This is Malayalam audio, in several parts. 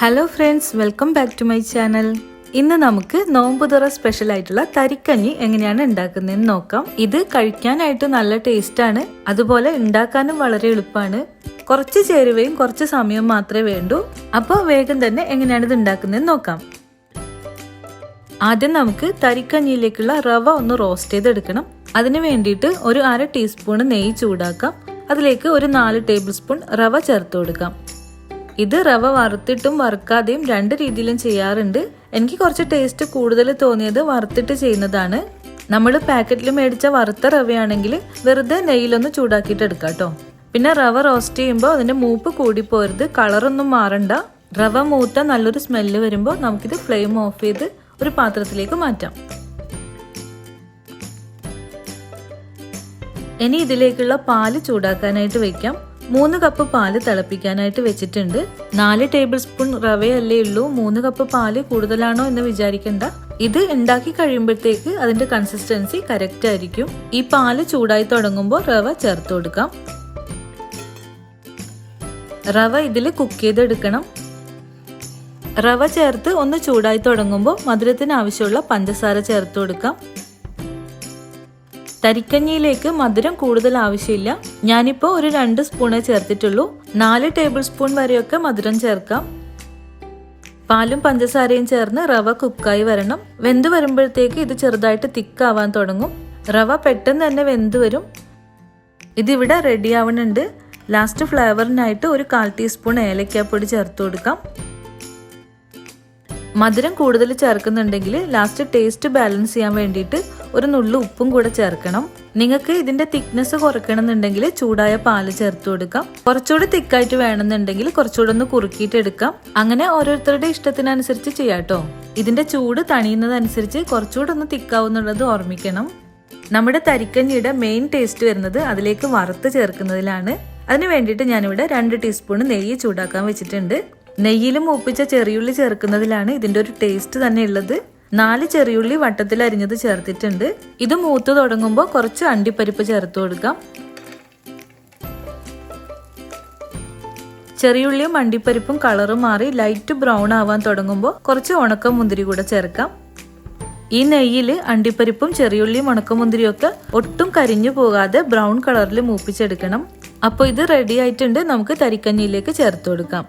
Hello friends, welcome back to my channel. ഇന്ന് നമുക്ക് നോമ്പുതുറ സ്പെഷ്യൽ ആയിട്ടുള്ള തരിക്കഞ്ഞി എങ്ങനെയാണ് ഉണ്ടാക്കുന്നതെന്ന് നോക്കാം. ഇത് കഴിക്കാനായിട്ട് നല്ല ടേസ്റ്റ് ആണ്, അതുപോലെ ഉണ്ടാക്കാനും വളരെ എളുപ്പമാണ്. കുറച്ച് ചേരുവയും കുറച്ച് സമയവും മാത്രമേ വേണ്ടൂ. അപ്പോൾ വേഗം തന്നെ എങ്ങനെയാണ് ഇത് ഉണ്ടാക്കുന്നതെന്ന് നോക്കാം. ആദ്യം നമുക്ക് തരിക്കഞ്ഞിയിലേക്കുള്ള റവ ഒന്ന് റോസ്റ്റ് ചെയ്തെടുക്കണം. അതിന് വേണ്ടിയിട്ട് ഒരു 1/2 ടീസ്പൂൺ നെയ്യ് ചൂടാക്കാം. അതിലേക്ക് ഒരു 4 ടേബിൾ സ്പൂൺ റവ ചേർത്ത് കൊടുക്കാം. ഇത് റവ വറുത്തിട്ടും വറുക്കാതെയും രണ്ട് രീതിയിലും ചെയ്യാറുണ്ട്. എനിക്ക് കുറച്ച് ടേസ്റ്റ് കൂടുതൽ തോന്നിയത് വറുത്തിട്ട് ചെയ്യുന്നതാണ്. നമ്മൾ പാക്കറ്റിൽ മേടിച്ച വറുത്ത റവയാണെങ്കിൽ വെറുതെ നെയ്യിലൊന്ന് ചൂടാക്കിയിട്ട് എടുക്കാം കേട്ടോ. പിന്നെ റവ റോസ്റ്റ് ചെയ്യുമ്പോൾ അതിൻ്റെ മൂപ്പ് കൂടിപ്പോരുത്, കളറൊന്നും മാറണ്ട. റവ മൂത്ത നല്ലൊരു സ്മെല്ല് വരുമ്പോൾ നമുക്കിത് ഫ്ലെയിം ഓഫ് ചെയ്ത് ഒരു പാത്രത്തിലേക്ക് മാറ്റാം. ഇനി ഇതിലേക്കുള്ള പാല് ചൂടാക്കാനായിട്ട് വെക്കാം. 3 കപ്പ് പാല് തിളപ്പിക്കാനായിട്ട് വെച്ചിട്ടുണ്ട്. 4 ടേബിൾ സ്പൂൺ റവയല്ലേ ഉള്ളൂ, 3 കപ്പ് പാല് കൂടുതലാണോ എന്ന് വിചാരിക്കണ്ട. ഇത് ഉണ്ടാക്കി കഴിയുമ്പോഴത്തേക്ക് അതിന്റെ കൺസിസ്റ്റൻസി കറക്റ്റ് ആയിരിക്കും. ഈ പാല് ചൂടായി തുടങ്ങുമ്പോൾ റവ ചേർത്ത് കൊടുക്കാം. റവ ഇതിൽ കുക്ക് ചെയ്തെടുക്കണം. റവ ചേർത്ത് ഒന്ന് ചൂടായി തുടങ്ങുമ്പോൾ മധുരത്തിന് ആവശ്യമുള്ള പഞ്ചസാര ചേർത്ത് കൊടുക്കാം. തരിക്കഞ്ഞിയിലേക്ക് മധുരം കൂടുതൽ ആവശ്യമില്ല. ഞാനിപ്പോൾ ഒരു 2 സ്പൂണേ ചേർത്തിട്ടുള്ളൂ. 4 ടേബിൾ സ്പൂൺ വരെയൊക്കെ മധുരം ചേർക്കാം. പാലും പഞ്ചസാരയും ചേർന്ന് റവ കുക്കായി വരണം. വെന്ത് വരുമ്പോഴത്തേക്ക് ഇത് ചെറുതായിട്ട് തിക്കാവാൻ തുടങ്ങും. റവ പെട്ടെന്ന് തന്നെ വെന്ത് വരും. ഇതിവിടെ റെഡി ആവുന്നുണ്ട്. ലാസ്റ്റ് ഫ്ലേവറിനായിട്ട് ഒരു 1/4 ടീസ്പൂൺ ഏലക്കാപ്പൊടി ചേർത്ത് കൊടുക്കാം. മധുരം കൂടുതൽ ചേർക്കുന്നുണ്ടെങ്കിൽ ലാസ്റ്റ് ടേസ്റ്റ് ബാലൻസ് ചെയ്യാൻ വേണ്ടിയിട്ട് ഒരു നുള്ളു ഉപ്പും കൂടെ ചേർക്കണം. നിങ്ങൾക്ക് ഇതിന്റെ തിക്നെസ് കുറയ്ക്കണമെന്നുണ്ടെങ്കിൽ ചൂടായ പാല് ചേർത്ത് കൊടുക്കാം. കുറച്ചുകൂടി തിക്കായിട്ട് വേണമെന്നുണ്ടെങ്കിൽ കുറച്ചുകൂടെ ഒന്ന് കുറുക്കിയിട്ട് എടുക്കാം. അങ്ങനെ ഓരോരുത്തരുടെ ഇഷ്ടത്തിനനുസരിച്ച് ചെയ്യാട്ടോ. ഇതിന്റെ ചൂട് തണിയുന്നതനുസരിച്ച് കുറച്ചുകൂടെ ഒന്ന് തിക്കാവുന്നുള്ളത് ഓർമ്മിക്കണം. നമ്മുടെ തരിക്കഞ്ഞിയുടെ മെയിൻ ടേസ്റ്റ് വരുന്നത് അതിലേക്ക് വറുത്ത് ചേർക്കുന്നതിലാണ്. അതിന് വേണ്ടിയിട്ട് ഞാനിവിടെ 2 ടീസ്പൂൺ നെയ്യ് ചൂടാക്കാൻ വെച്ചിട്ടുണ്ട്. നെയ്യിൽ മൂപ്പിച്ച ചെറിയുള്ളി ചേർക്കുന്നതിലാണ് ഇതിന്റെ ഒരു ടേസ്റ്റ് തന്നെ ഉള്ളത്. 4 ചെറിയുള്ളി വട്ടത്തിൽ അരിഞ്ഞത് ചേർത്തിട്ടുണ്ട്. ഇത് മൂത്ത് തുടങ്ങുമ്പോൾ കുറച്ച് അണ്ടിപ്പരിപ്പ് ചേർത്ത് കൊടുക്കാം. ചെറിയുള്ളിയും അണ്ടിപ്പരിപ്പും കളറ് മാറി ലൈറ്റ് ബ്രൗൺ ആവാൻ തുടങ്ങുമ്പോൾ കുറച്ച് ഉണക്കമുന്തിരി കൂടെ ചേർക്കാം. ഈ നെയ്യിൽ അണ്ടിപ്പരിപ്പും ചെറിയുള്ളിയും ഉണക്കമുന്തിരിയും ഒക്കെ ഒട്ടും കരിഞ്ഞു പോകാതെ ബ്രൗൺ കളറിൽ മൂപ്പിച്ചെടുക്കണം. അപ്പോൾ ഇത് റെഡി ആയിട്ടുണ്ട്. നമുക്ക് തരിക്കഞ്ഞിയിലേക്ക് ചേർത്ത് കൊടുക്കാം.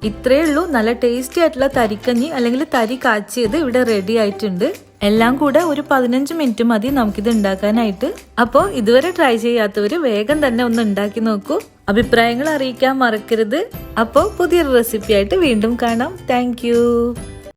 ഇത്രയേ ഉള്ളൂ. നല്ല ടേസ്റ്റി ആയിട്ടുള്ള തരിക്കഞ്ഞി അല്ലെങ്കിൽ തരി കാച്ചിയത് ഇവിടെ റെഡി ആയിട്ടുണ്ട്. എല്ലാം കൂടെ ഒരു 15 മിനിറ്റ് മതി നമുക്കിത് ഉണ്ടാക്കാനായിട്ട്. അപ്പോൾ ഇതുവരെ ട്രൈ ചെയ്യാത്തവർ വേഗം തന്നെ ഒന്ന് ഉണ്ടാക്കി നോക്കൂ. അഭിപ്രായങ്ങൾ അറിയിക്കാൻ മറക്കരുത്. അപ്പോൾ പുതിയൊരു റെസിപ്പി ആയിട്ട് വീണ്ടും കാണാം. താങ്ക്